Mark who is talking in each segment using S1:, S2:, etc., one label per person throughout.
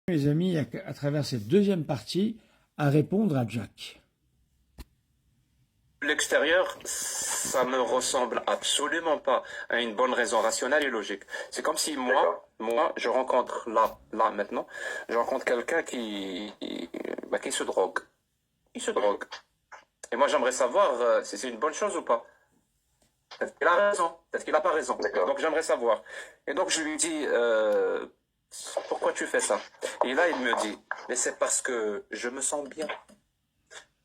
S1: Les amis, à travers cette deuxième partie, à répondre à Jack.
S2: L'extérieur, ça me ressemble absolument pas à une bonne raison rationnelle et logique. C'est comme si moi, je rencontre là maintenant, je rencontre quelqu'un qui se drogue. Il se drogue. Et moi, j'aimerais savoir si c'est une bonne chose ou pas. Peut-être qu'il a raison, peut-être qu'il n'a pas raison. Donc, j'aimerais savoir. Et donc, je lui dis, pourquoi tu fais ça? Et là, il me dit, mais c'est parce que je me sens bien.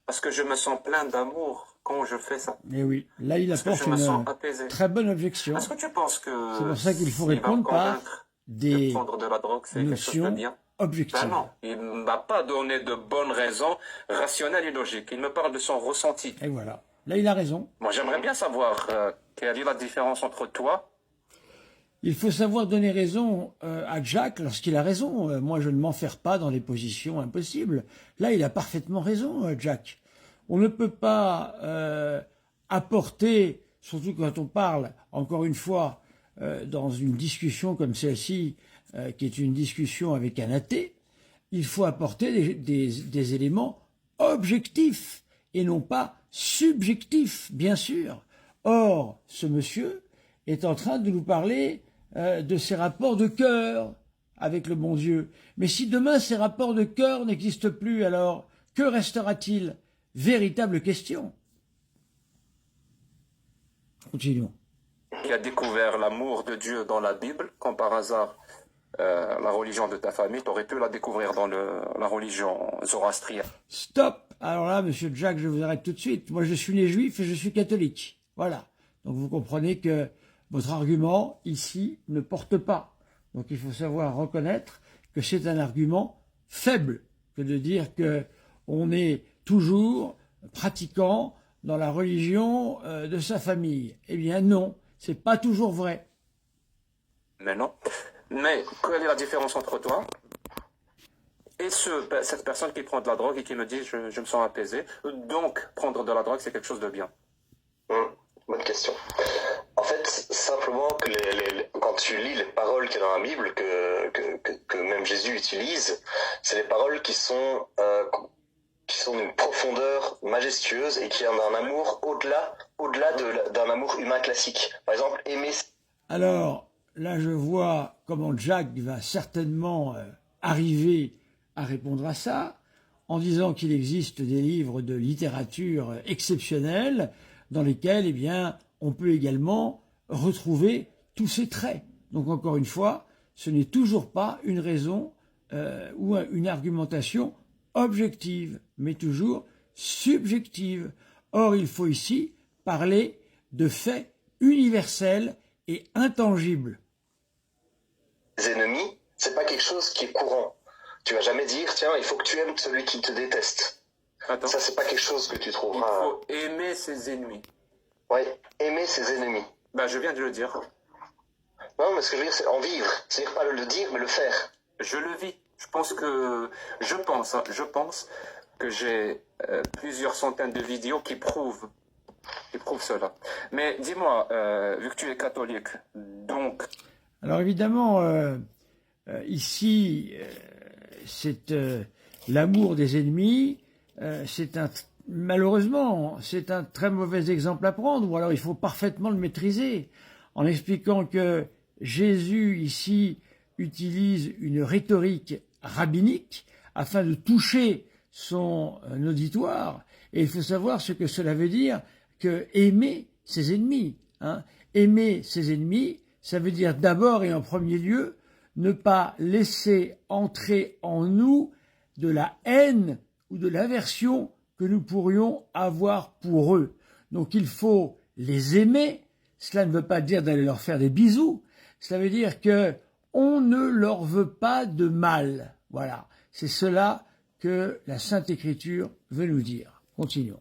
S2: Parce que je me sens plein d'amour quand je fais ça.
S1: Et oui, là, il apporte une très bonne objection.
S2: Est-ce que tu penses que
S1: c'est pour ça qu'il faut répondre par des
S2: prendre de la drogue, c'est quelque chose de
S1: notions
S2: bien?
S1: objectives.
S2: Ben non, il ne m'a pas donné de bonnes raisons rationnelles et logiques. Il me parle de son ressenti.
S1: Et voilà. Là, il a raison.
S2: Moi, j'aimerais bien savoir quelle est la différence entre toi.
S1: Il faut savoir donner raison à Jack lorsqu'il a raison. Moi, je ne m'enferme pas dans des positions impossibles. Là, il a parfaitement raison, Jack. On ne peut pas apporter, surtout quand on parle, encore une fois, dans une discussion comme celle-ci, qui est une discussion avec un athée, il faut apporter des éléments objectifs et non pas subjectifs, bien sûr. Or, ce monsieur est en train de nous parler de ses rapports de cœur avec le bon Dieu. Mais si demain ces rapports de cœur n'existent plus, alors que restera-t-il? Véritable question. Continuons.
S2: Qui a découvert l'amour de Dieu dans la Bible, comme par hasard la religion de ta famille, tu aurais pu la découvrir dans la religion zoroastrienne.
S1: Stop. Alors là, monsieur Jack, je vous arrête tout de suite. Moi, je suis né juif et je suis catholique. Voilà. Donc vous comprenez que votre argument, ici, ne porte pas. Donc il faut savoir reconnaître que c'est un argument faible que de dire que on est toujours pratiquant dans la religion de sa famille. Eh bien non, c'est pas toujours vrai.
S2: Mais non. Mais quelle est la différence entre toi et cette personne qui prend de la drogue et qui me dit je me sens apaisé? Donc prendre de la drogue, c'est quelque chose de bien.
S3: Bonne question. En fait, simplement que quand tu lis les paroles qu'il y a dans la Bible, que même Jésus utilise, c'est des paroles qui sont d'une profondeur majestueuse et qui ont un amour au-delà d'un amour humain classique. Par exemple, aimer...
S1: Alors, là, je vois comment Jack va certainement arriver à répondre à ça, en disant qu'il existe des livres de littérature exceptionnels dans lesquels, eh bien, on peut également retrouver tous ces traits. Donc, encore une fois, ce n'est toujours pas une raison ou une argumentation objective, mais toujours subjective. Or, il faut ici parler de faits universels et intangibles.
S3: Les ennemis, c'est pas quelque chose qui est courant. Tu vas jamais dire, tiens, il faut que tu aimes celui qui te déteste.
S2: Attends.
S3: Ça, c'est pas quelque chose que tu trouveras...
S2: Il faut aimer ses ennemis.
S3: Oui, aimer ses ennemis.
S2: Ben, je viens de le dire.
S3: Non, mais ce que je veux dire, c'est en vivre. C'est-à-dire pas le dire, mais le faire.
S2: Je le vis. Je pense que j'ai plusieurs centaines de vidéos qui prouvent cela. Mais dis-moi, vu que tu es catholique, donc...
S1: Alors évidemment, ici, c'est l'amour des ennemis, malheureusement, c'est un très mauvais exemple à prendre, ou alors il faut parfaitement le maîtriser, en expliquant que Jésus, ici, utilise une rhétorique rabbinique afin de toucher son auditoire, et il faut savoir ce que cela veut dire que aimer ses ennemis. Aimer ses ennemis, ça veut dire d'abord et en premier lieu ne pas laisser entrer en nous de la haine ou de l'aversion que nous pourrions avoir pour eux. Donc il faut les aimer. Cela ne veut pas dire d'aller leur faire des bisous. Cela veut dire que on ne leur veut pas de mal. Voilà. C'est cela que la Sainte Écriture veut nous dire. Continuons.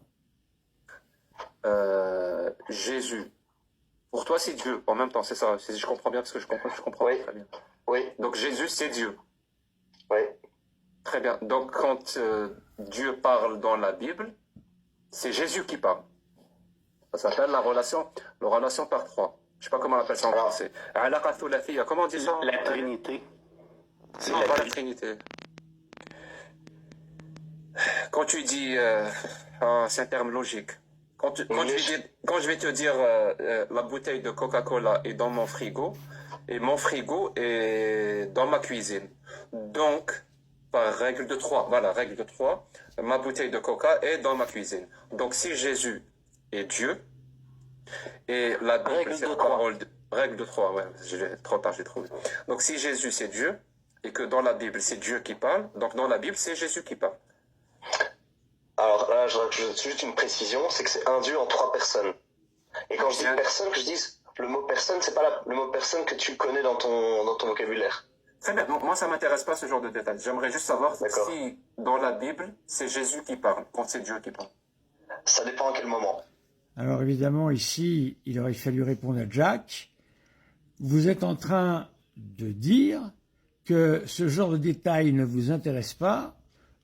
S2: Jésus. Pour toi, c'est Dieu. En même temps, c'est ça. Je comprends bien parce que je comprends
S3: Oui.
S2: très bien.
S3: Oui.
S2: Donc Jésus, c'est Dieu.
S3: Oui.
S2: Très bien. Donc quand Dieu parle dans la Bible, c'est Jésus qui parle. Ça s'appelle la relation par trois. Je sais pas comment on appelle ça en français. Comment on dit ça?
S4: La Trinité.
S2: Non, pas la Trinité. Quand tu dis, c'est un terme logique. Quand je vais te dire la bouteille de Coca-Cola est dans mon frigo et mon frigo est dans ma cuisine. Donc, par règle de 3, voilà, règle de 3, ma bouteille de Coca est dans ma cuisine. Donc, si Jésus est Dieu et la Bible, c'est la parole règle de 3, ouais, trop tard, j'ai trouvé. Donc, si Jésus c'est Dieu et que dans la Bible c'est Dieu qui parle, donc dans la Bible c'est Jésus qui parle.
S3: Alors là, je rajoute juste une précision, c'est que c'est un Dieu en 3 personnes. Et quand je dis personne, que je dise le mot personne, c'est pas le mot personne que tu connais dans ton vocabulaire.
S2: Très bien, donc moi ça m'intéresse pas ce genre de détails. J'aimerais juste savoir si dans la Bible c'est Jésus qui parle, quand c'est Dieu qui parle.
S3: Ça dépend à quel moment.
S1: Alors évidemment, ici, il aurait fallu répondre à Jack. Vous êtes en train de dire que ce genre de détails ne vous intéresse pas.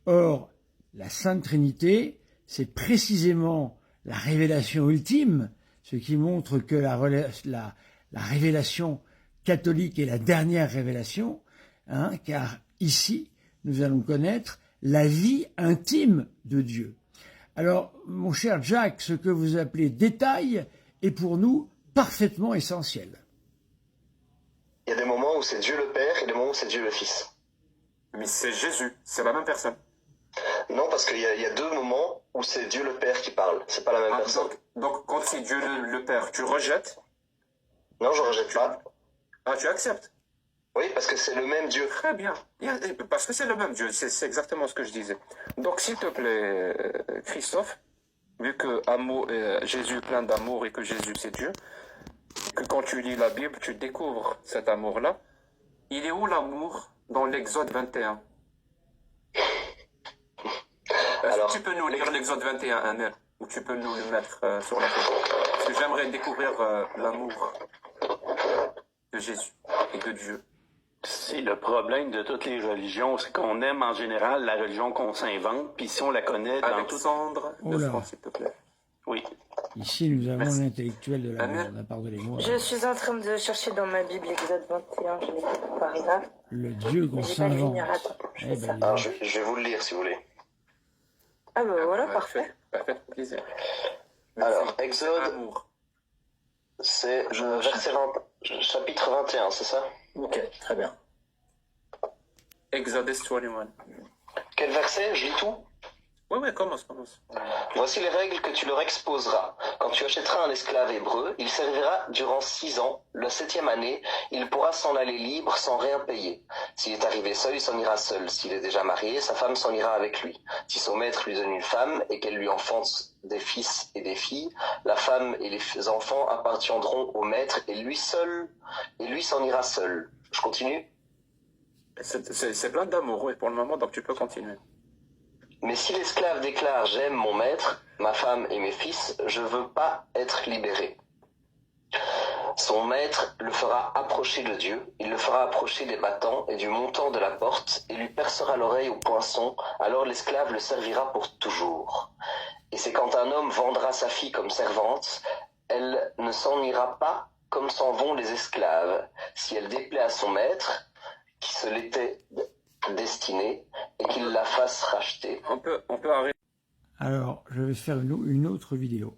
S1: Or, la Sainte Trinité, c'est précisément la révélation ultime, ce qui montre que la révélation catholique est la dernière révélation, hein, car ici, nous allons connaître la vie intime de Dieu. Alors, mon cher Jack, ce que vous appelez détail est pour nous parfaitement essentiel.
S3: Il y a des moments où c'est Dieu le Père et des moments où c'est Dieu le Fils.
S2: Mais c'est Jésus, c'est la même personne.
S3: Non, parce qu'il y a 2 moments où c'est Dieu le Père qui parle. C'est pas la même personne.
S2: Donc, quand c'est Dieu le Père, tu rejettes?
S3: Non, je rejette pas.
S2: Ah, tu acceptes?
S3: Oui, parce que c'est le même Dieu.
S2: Très bien. Parce que c'est le même Dieu. C'est exactement ce que je disais. Donc, s'il te plaît, Christophe, vu que Jésus est plein d'amour et que Jésus c'est Dieu, que quand tu lis la Bible, tu découvres cet amour-là. Il est où l'amour dans l'Exode 21? Alors, tu peux nous lire l'Exode 21, Amel, ou tu peux nous le mettre sur la photo? Parce que j'aimerais découvrir l'amour de Jésus et de Dieu.
S4: C'est le problème de toutes les religions, c'est qu'on aime en général la religion qu'on s'invente, puis si on la connaît dans tout...
S2: Alexandre, s'il te plaît.
S4: Oui.
S1: Ici, nous avons l'intellectuel de la mort, pardonnez-moi.
S5: Je suis en train de chercher dans ma Bible Exode 21, je l'ai fait par là.
S1: Le Dieu qu'on s'invente.
S3: Alors, je vais vous le lire si vous voulez.
S5: Ah ben voilà, parfait.
S2: Parfait, plaisir.
S3: Alors, Exode, c'est chapitre 21, c'est ça?
S2: Ok, très bien. Exodus 21.
S3: Quel verset? Je lis tout?
S2: Oui, commence.
S3: Voici les règles que tu leur exposeras. Quand tu achèteras un esclave hébreu, il servira durant 6 ans. La 7e année, il pourra s'en aller libre sans rien payer. S'il est arrivé seul, il s'en ira seul. S'il est déjà marié, sa femme s'en ira avec lui. Si son maître lui donne une femme et qu'elle lui enfante des fils et des filles, la femme et les enfants appartiendront au maître et lui s'en ira seul. Je continue?
S2: C'est plein d'amour, oui, pour le moment, donc tu peux continuer.
S3: Mais si l'esclave déclare « J'aime mon maître, ma femme et mes fils, je veux pas être libéré », son maître le fera approcher de Dieu, il le fera approcher des battants et du montant de la porte et lui percera l'oreille au poinçon, alors l'esclave le servira pour toujours. Et c'est quand un homme vendra sa fille comme servante, elle ne s'en ira pas comme s'en vont les esclaves, si elle déplaît à son maître, qui se l'était destinée, et qu'il la fasse racheter.
S2: On peut arrêter.
S1: Alors, je vais faire une autre vidéo.